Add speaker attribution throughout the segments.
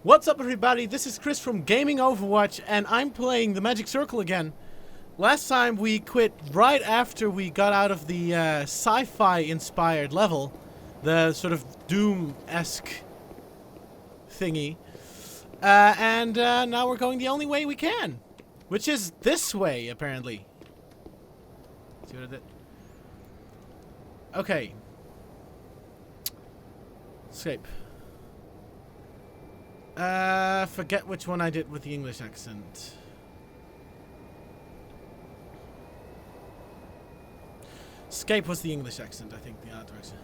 Speaker 1: What's up, everybody? This is Chris from Gaming Overwatch, and I'm playing the Magic Circle again. Last time we quit right after we got out of the sci-fi inspired level, the sort of Doom-esque thingy, and now we're going the only way we can, which is this way, apparently. See what I did? Okay. Escape. Forget which one I did with the English accent. Escape was the English accent, I think, the art direction.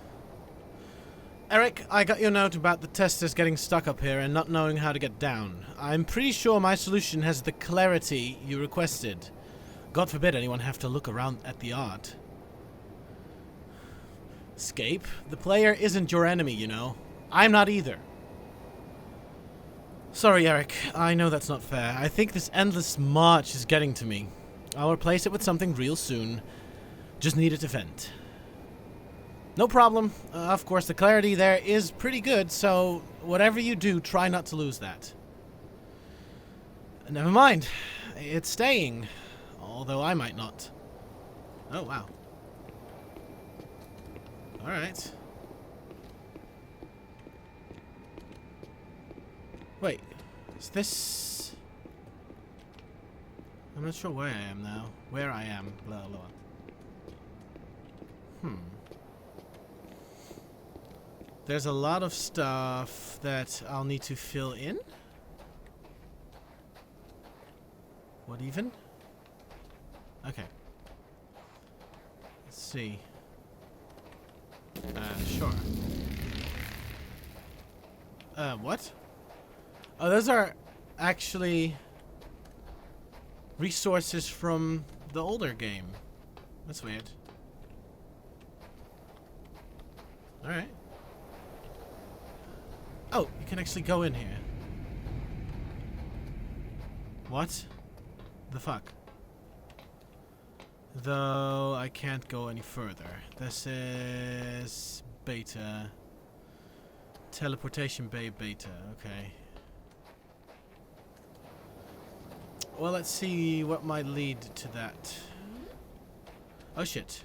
Speaker 1: Eric, I got your note about the testers getting stuck up here and not knowing how to get down. I'm pretty sure my solution has the clarity you requested. God forbid anyone have to look around at the art. Escape? The player isn't your enemy, you know. I'm not either. Sorry, Eric. I know that's not fair. I think this endless march is getting to me. I'll replace it with something real soon. Just need it to vent. No problem. Of course, the clarity there is pretty good, so whatever you do, try not to lose that. Never mind. It's staying. Although I might not. Oh, wow. Alright. Wait, is this... I'm not sure where I am now. Where I am, blah, blah. There's a lot of stuff that I'll need to fill in. What even? Okay. Let's see. Sure. What? Oh, those are actually resources from the older game. That's weird. Alright. Oh, you can actually go in here. What? The fuck? Though I can't go any further. This is beta. Teleportation bay beta. Okay. Well, let's see what might lead to that. Oh shit.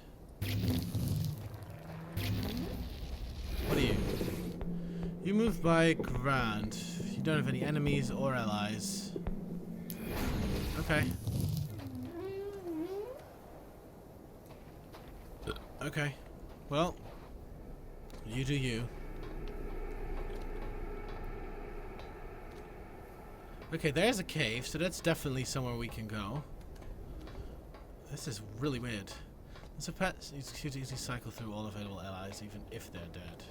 Speaker 1: What are you? You move by ground. You don't have any enemies or allies. Okay. Okay. Well, you do you. Okay, there's a cave, so that's definitely somewhere we can go. This is really weird. There's a pet. You should easily cycle through all available allies, even if they're dead.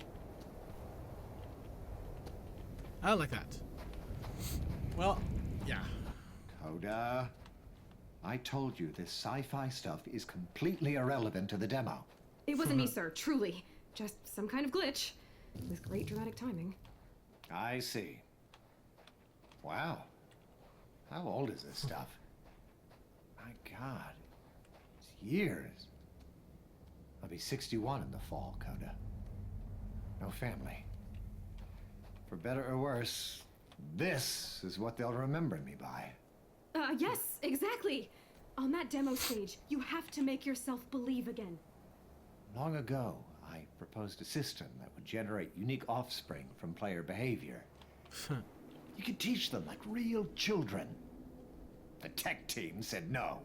Speaker 1: I like that. Well, yeah.
Speaker 2: Coda, I told you this sci-fi stuff is completely irrelevant to the demo.
Speaker 3: It wasn't me, sir, truly. Just some kind of glitch. With great dramatic timing.
Speaker 2: I see. Wow. How old is this stuff? My God. It's years. I'll be 61 in the fall, Coda. No family. For better or worse, this is what they'll remember me by.
Speaker 3: Yes, exactly. On that demo stage, you have to make yourself believe again.
Speaker 2: Long ago, I proposed a system that would generate unique offspring from player behavior. You could teach them like real children. The tech team said no.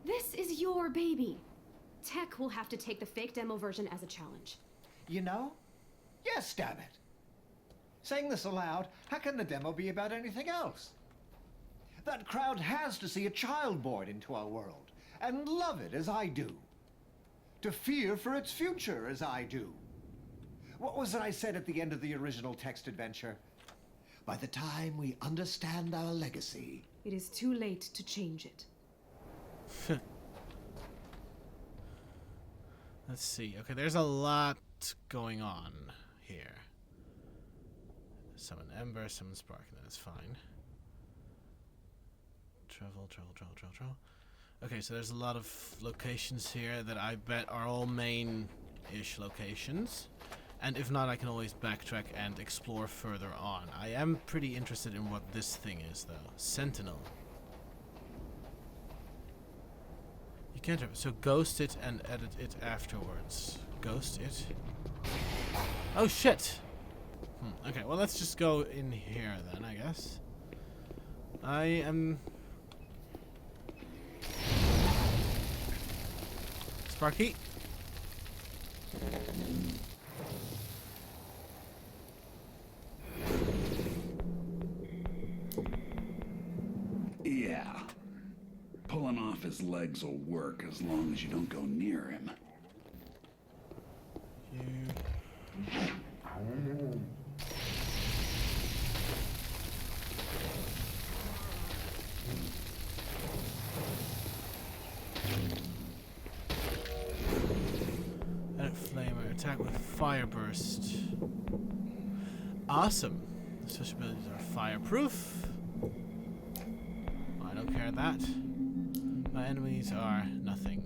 Speaker 3: This is your baby. Tech will have to take the fake demo version as a challenge.
Speaker 2: You know? Yes, damn it. Saying this aloud, how can the demo be about anything else? That crowd has to see a child born into our world and love it as I do. To fear for its future as I do. What was it I said at the end of the original text adventure? By the time we understand our legacy,
Speaker 3: it is too late to change it.
Speaker 1: Let's see. Okay, there's a lot going on here. Summon Ember, summon Spark, that's fine. Travel. Okay, so there's a lot of locations here that I bet are all main-ish locations. And if not, I can always backtrack and explore further on. I am pretty interested in what this thing is, though. Sentinel. You can't... So ghost it and edit it afterwards. Ghost it. Oh, shit! Okay, well, let's just go in here then, I guess. I am... Sparky?
Speaker 4: Yeah. Pulling off his legs will work as long as you don't go near him.
Speaker 1: Edit flamer. Attack with fire burst. Awesome. The special abilities are fireproof. I don't care that. My enemies are nothing.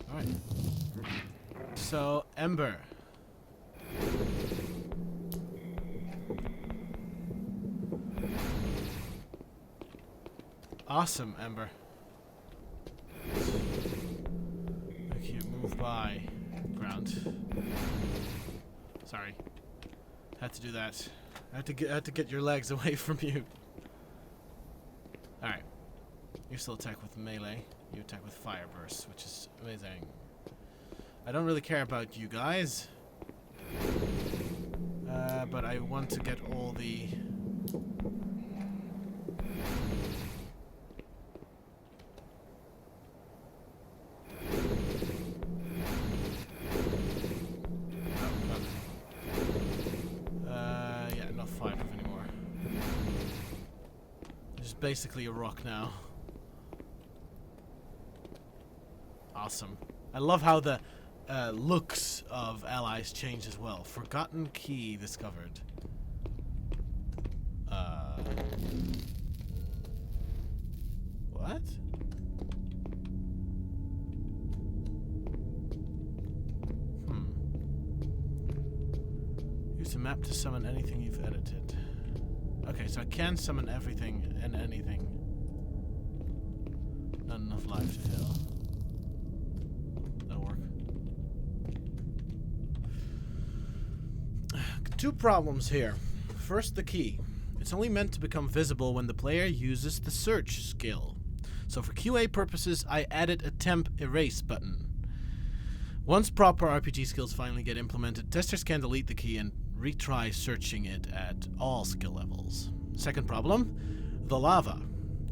Speaker 1: Alright. So, Ember. Awesome, Ember. Make you move by. Ground. Sorry. Had to do that. I had to get your legs away from you. Alright. You still attack with melee. You attack with fire burst, which is amazing. I don't really care about you guys. But I want to get all the... yeah, not fireproof anymore. Just basically a rock now. Awesome. I love how the looks of allies change as well. Forgotten key discovered. What? Use the map to summon anything you've edited. Okay, so I can summon everything and anything. Not enough life to fill. That'll work. Two problems here. First, the key. It's only meant to become visible when the player uses the search skill. So for QA purposes, I added a temp erase button. Once proper RPG skills finally get implemented, testers can delete the key and retry searching it at all skill levels. Second problem, the lava.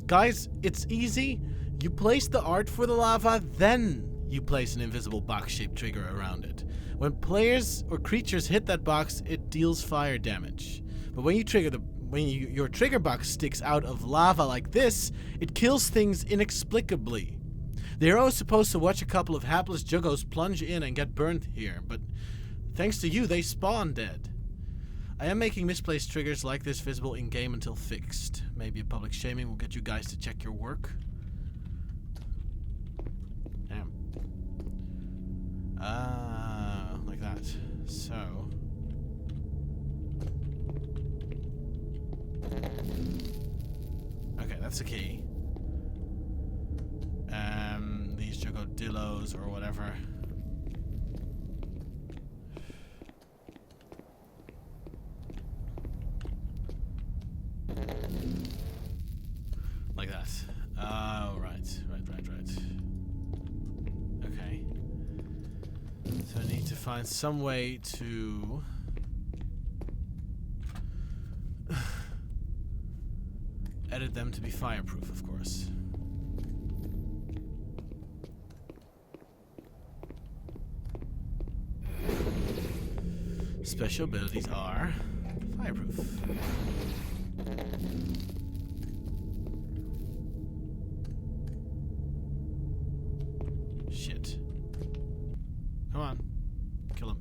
Speaker 1: Guys, it's easy. You place the art for the lava, then you place an invisible box-shaped trigger around it. When players or creatures hit that box, it deals fire damage. But when you trigger your trigger box sticks out of lava like this, it kills things inexplicably. The hero is supposed to watch a couple of hapless juggos plunge in and get burnt here, but thanks to you, they spawn dead. I am making misplaced triggers like this visible in-game until fixed. Maybe a public shaming will get you guys to check your work. Damn. Like that. So... okay, that's the key. These Jugodillos or whatever. Like that. Oh, right. Okay. So I need to find some way to... edit them to be fireproof, of course. Special abilities are fireproof. Shit. Come on. Kill him.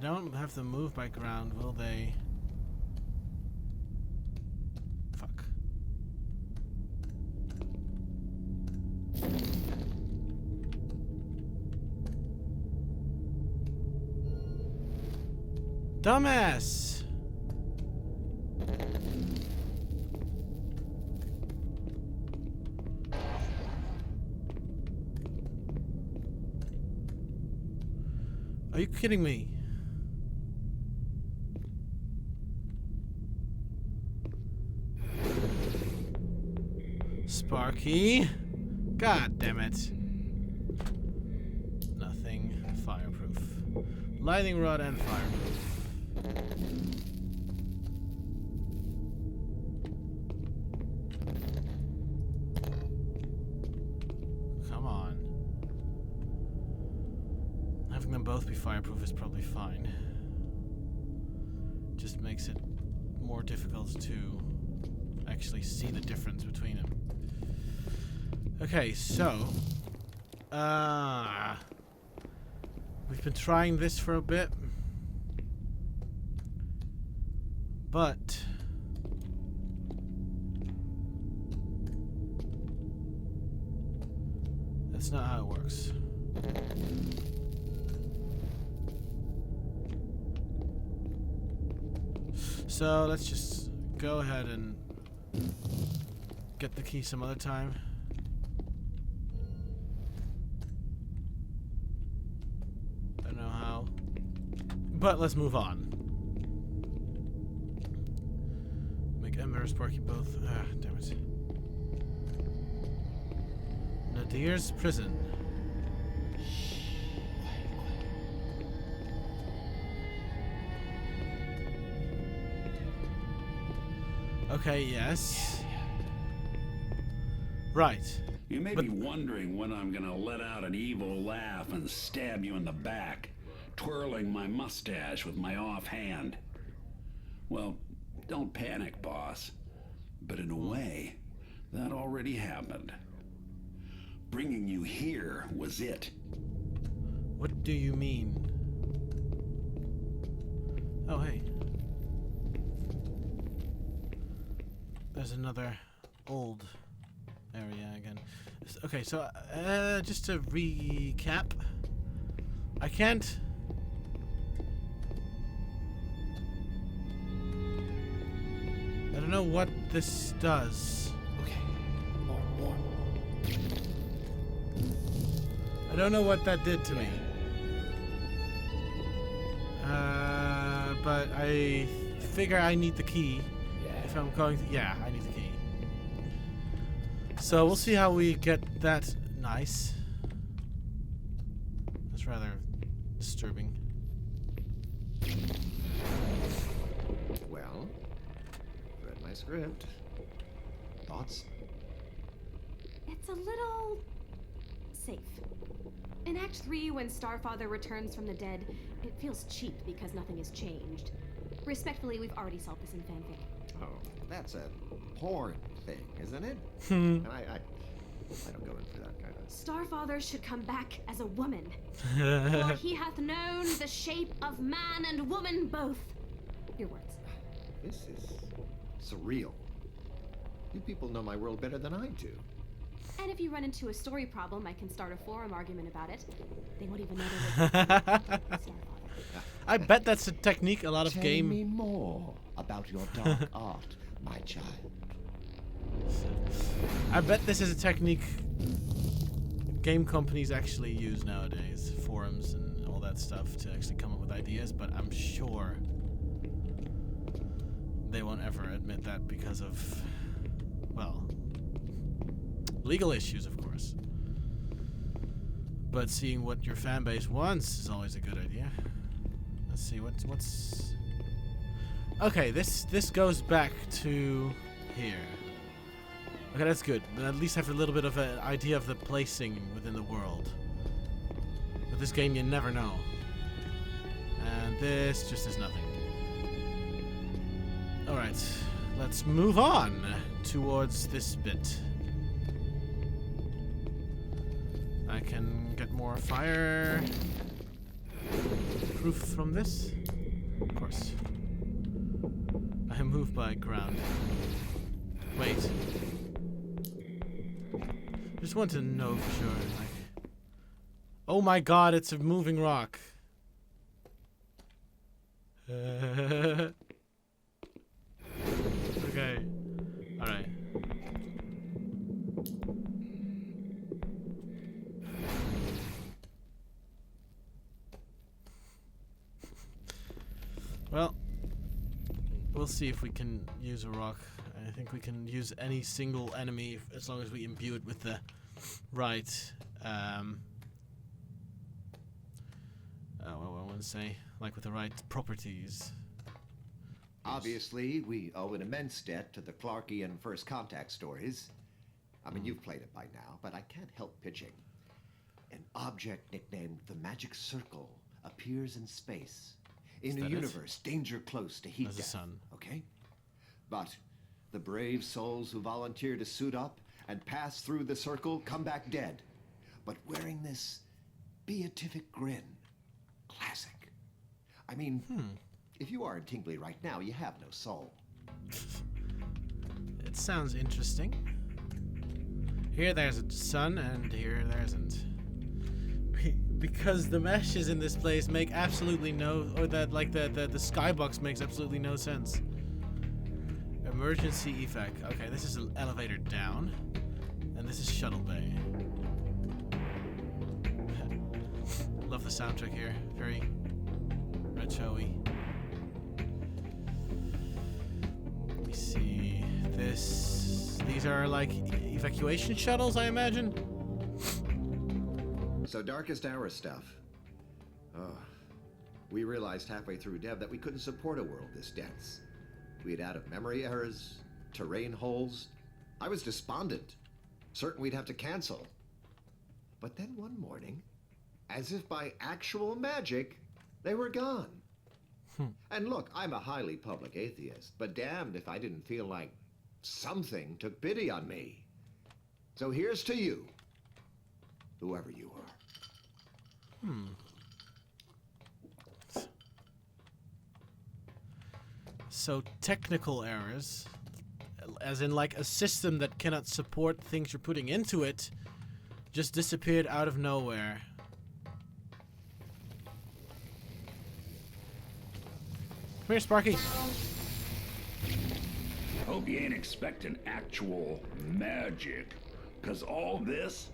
Speaker 1: don't have them move by ground, will they? Fuck. Dumbass! Are you kidding me? Sparky? God damn it. Nothing. Fireproof. Lightning rod and fireproof. Come on. Having them both be fireproof is probably fine. Just makes it more difficult to actually see the difference between them. Okay, so we've been trying this for a bit, but that's not how it works. So let's just go ahead and get the key some other time. Don't know how, but let's move on. Make Emma and Sparky both. Ah, damn it. Nadir's prison. Okay, yes. Right.
Speaker 4: You may be wondering when I'm gonna let out an evil laugh and stab you in the back, twirling my mustache with my offhand. Well, don't panic, boss. But in a way, that already happened. Bringing you here was it.
Speaker 1: What do you mean? Oh, hey. There's another old area again. Okay, so just to recap, I can't. I don't know what this does.
Speaker 2: Okay. More.
Speaker 1: I don't know what that did to me. But I figure I need the key. If I'm going to, yeah, I need the key. So we'll see how we get that. Nice. That's rather disturbing.
Speaker 2: Well, read my script. Thoughts?
Speaker 3: It's a little safe. In Act 3, when Starfather returns from the dead, it feels cheap because nothing has changed. Respectfully, we've already solved this in fanfic.
Speaker 2: Oh, that's a porn thing, isn't it? And I don't go in for that kind of...
Speaker 3: Starfather should come back as a woman. For he hath known the shape of man and woman both. Your words.
Speaker 2: This is surreal. You people know my world better than I do.
Speaker 3: And if you run into a story problem, I can start a forum argument about it. They won't even know there was Starfather.
Speaker 1: I bet that's a technique a lot of
Speaker 2: Tell me more about your dark art, my child.
Speaker 1: I bet this is a technique game companies actually use nowadays, forums and all that stuff, to actually come up with ideas, but I'm sure they won't ever admit that because of, well, legal issues, of course. But seeing what your fan base wants is always a good idea. Let's see what's okay, this goes back to here. Okay, that's good. But at least I have a little bit of an idea of the placing within the world. With this game, you never know. And this just is nothing. Alright, let's move on towards this bit. I can get more fire. fireproof from this? Of course. I am moved by ground. Wait. Just want to know for sure. Like, oh my god, it's a moving rock. Okay. Alright. Well, we'll see if we can use a rock. I think we can use any single enemy as long as we imbue it with the right, what I want to say, like with the right properties.
Speaker 2: Obviously, we owe an immense debt to the Clarkian First Contact stories. I mean, you've played it by now, but I can't help pitching. An object nicknamed the Magic Circle appears in space, in a universe danger close to heat
Speaker 1: As
Speaker 2: death.
Speaker 1: a sun.
Speaker 2: Okay? But the brave souls who volunteer to suit up and pass through the circle come back dead, but wearing this beatific grin. Classic. I mean, if you aren't tingly right now, you have no soul.
Speaker 1: It sounds interesting. Here there's a sun, and here there isn't. Because the meshes in this place make absolutely no, or that like the skybox makes absolutely no sense. Emergency effect. Okay, this is an elevator down, and this is shuttle bay. Love the soundtrack here. Very retro-y. Let me see. These are like evacuation shuttles, I imagine.
Speaker 2: So Darkest Hour stuff. Oh, we realized halfway through Dev that we couldn't support a world this dense. We had out-of-memory errors, terrain holes. I was despondent, certain we'd have to cancel. But then one morning, as if by actual magic, they were gone. And look, I'm a highly public atheist, but damned if I didn't feel like something took pity on me. So here's to you, whoever you are.
Speaker 1: So technical errors, as in like a system that cannot support things you're putting into it, just disappeared out of nowhere. Come here, Sparky.
Speaker 4: Hope you ain't expecting actual magic, 'cause all this,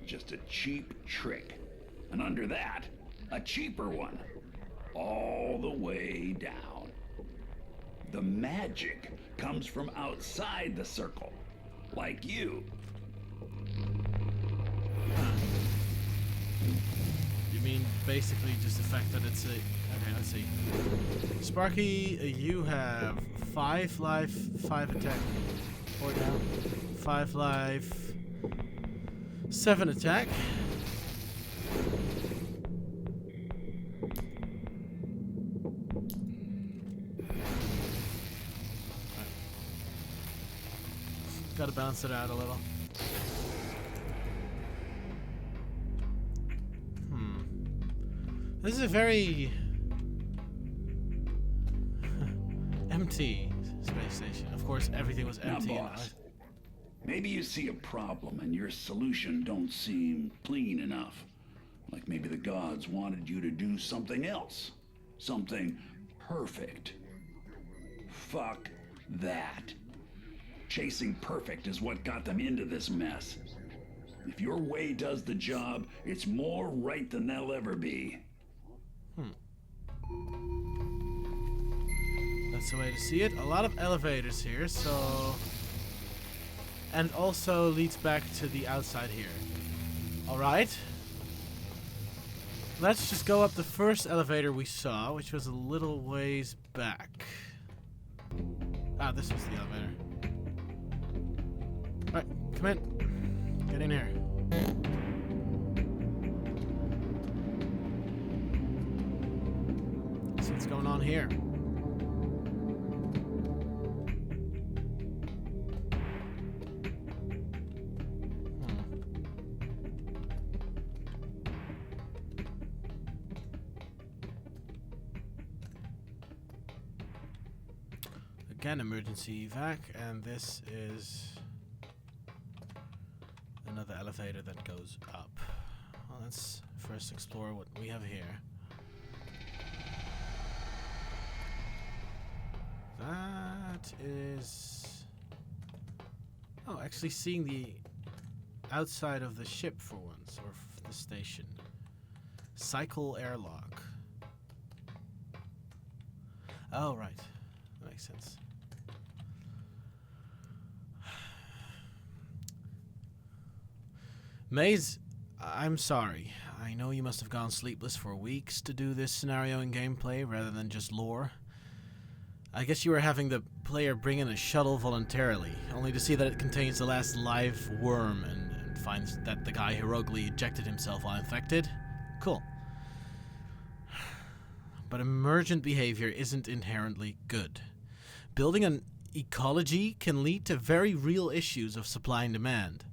Speaker 4: just a cheap trick. And under that, a cheaper one, all the way down. The magic comes from outside the circle, like you.
Speaker 1: You mean basically just the fact that it's a... Okay, let's see. Sparky, you have 5 life, 5 attack. 4 down. 5 life, 7 attack. Gotta balance it out a little. This is a very empty space station. Of course, everything was empty.
Speaker 4: Now, boss, maybe you see a problem and your solution don't seem clean enough. Like maybe the gods wanted you to do something else. Something perfect. Fuck that. Chasing perfect is what got them into this mess. If your way does the job, it's more right than they'll ever be.
Speaker 1: That's the way to see it. A lot of elevators here, so... And also leads back to the outside here. Alright. Let's just go up the first elevator we saw, which was a little ways back. Ah, this was the elevator. Alright, come in. Get in here. See what's going on here. again, emergency evac, and this is another elevator that goes up. Well, let's first explore what we have here. That is... Oh, actually seeing the outside of the ship for once, or the station. Cycle airlock. Oh, right. That makes sense. Maze, I'm sorry. I know you must have gone sleepless for weeks to do this scenario and gameplay rather than just lore. I guess you were having the player bring in a shuttle voluntarily, only to see that it contains the last live worm and finds that the guy heroically ejected himself while infected. Cool. But emergent behavior isn't inherently good. Building an ecology can lead to very real issues of supply and demand.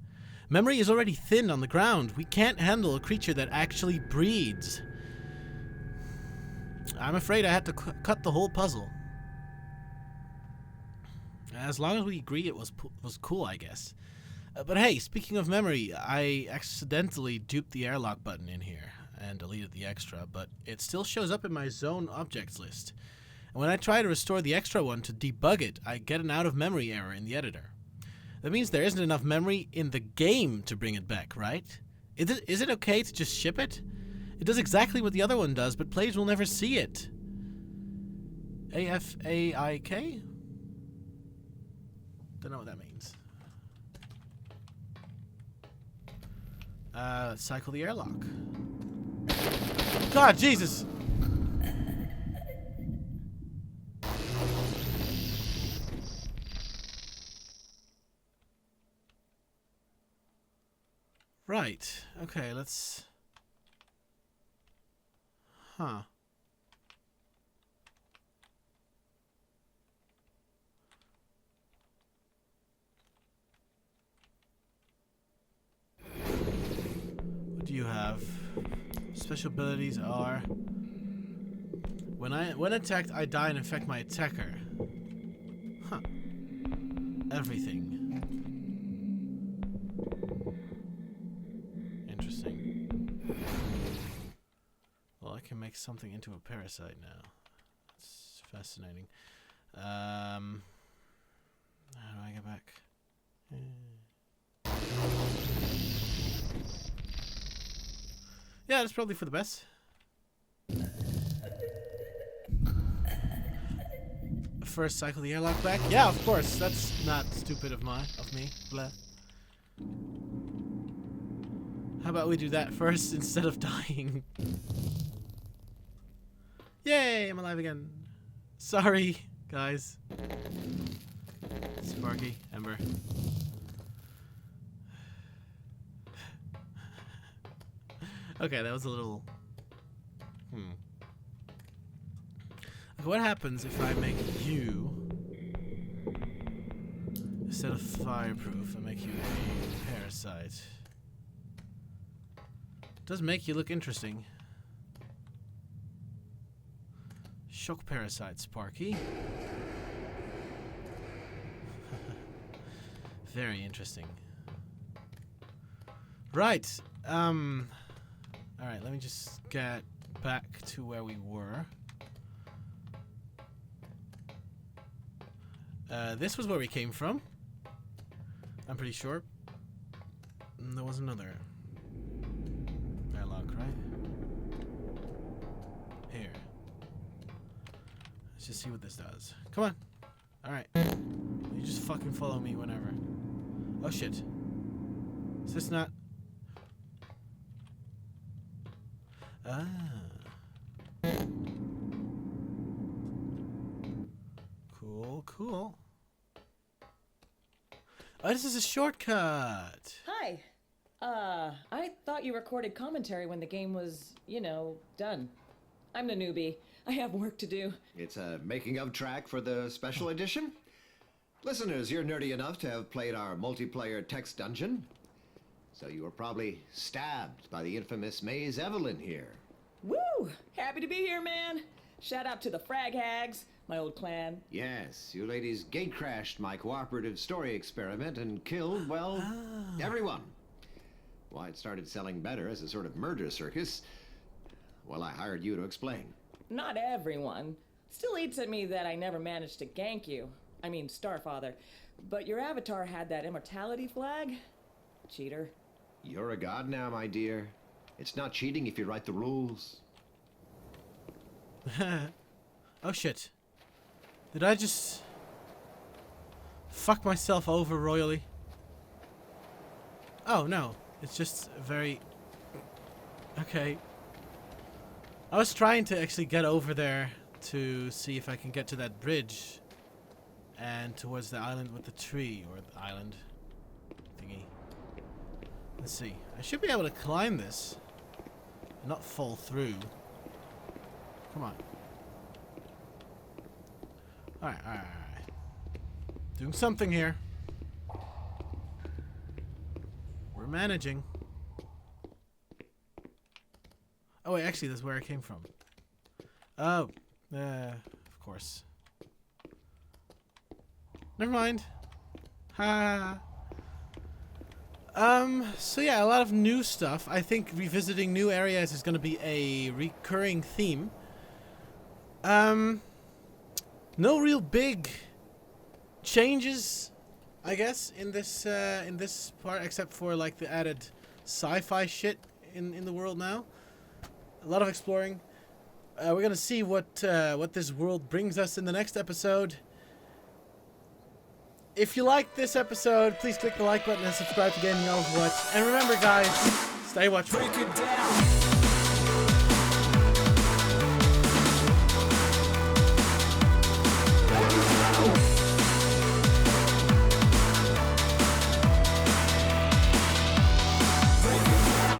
Speaker 1: Memory is already thin on the ground. We can't handle a creature that actually breeds. I'm afraid I had to cut the whole puzzle. As long as we agree it was cool, I guess. But hey, speaking of memory, I accidentally duped the airlock button in here and deleted the extra, but it still shows up in my zone objects list. And when I try to restore the extra one to debug it, I get an out-of-memory error in the editor. That means there isn't enough memory in the game to bring it back, right? Is it okay to just ship it? It does exactly what the other one does, but players will never see it. AFAIK? Don't know what that means. Cycle the airlock. God, Jesus! Right. Okay, let's... Huh. What do you have? Special abilities are... When attacked, I die and infect my attacker. Huh. Everything. Interesting. Well, I can make something into a parasite now. That's fascinating. How do I get back? Yeah, that's probably for the best. First cycle the airlock back? Yeah, of course. That's not stupid of me. Blah. How about we do that first instead of dying? Yay, I'm alive again. Sorry, guys. Sparky, Ember. Okay, that was a little... Okay, what happens if I make you... Instead of Fireproof, I make you a Parasite? Does make you look interesting. Shock Parasite, Sparky. Very interesting. Right. Alright, let me just get back to where we were. This was where we came from. I'm pretty sure. There was another airlock, right? Here. Let's just see what this does. Come on. Alright. You just fucking follow me whenever. Oh shit. Is this not... Ah. Cool, cool. Oh, this is a shortcut.
Speaker 5: Hi. I thought you recorded commentary when the game was, you know, done. I'm the newbie. I have work to do.
Speaker 2: It's a making-of track for the special edition. Listeners, you're nerdy enough to have played our multiplayer text dungeon. So you were probably stabbed by the infamous Maze Evelyn here.
Speaker 5: Woo! Happy to be here, man. Shout out to the frag hags. my old clan.
Speaker 2: Yes, you ladies gate-crashed my cooperative story experiment and killed, well, everyone. Why it started selling better as a sort of murder circus, well, I hired you to explain.
Speaker 5: Not everyone. Still eats at me that I never managed to gank you. I mean, Starfather. But your avatar had that immortality flag? Cheater.
Speaker 2: You're a god now, my dear. It's not cheating if you write the rules.
Speaker 1: Oh shit. Did I just fuck myself over royally? Oh no, it's just very... Okay. I was trying to actually get over there to see if I can get to that bridge and towards the island with the tree, or the island thingy. Let's see. I should be able to climb this and not fall through. Come on. Alright. Doing something here. We're managing. Oh wait, actually that's where I came from. Oh, of course. Never mind. Ha. So yeah, a lot of new stuff. I think revisiting new areas is going to be a recurring theme. No real big changes, I guess, in this part, except for like the added sci-fi shit in the world now. A lot of exploring. We're gonna see what this world brings us in the next episode. If you liked this episode, please click the like button and subscribe to Gaming Overwatch. And remember, guys, stay watchful.
Speaker 6: Break it down.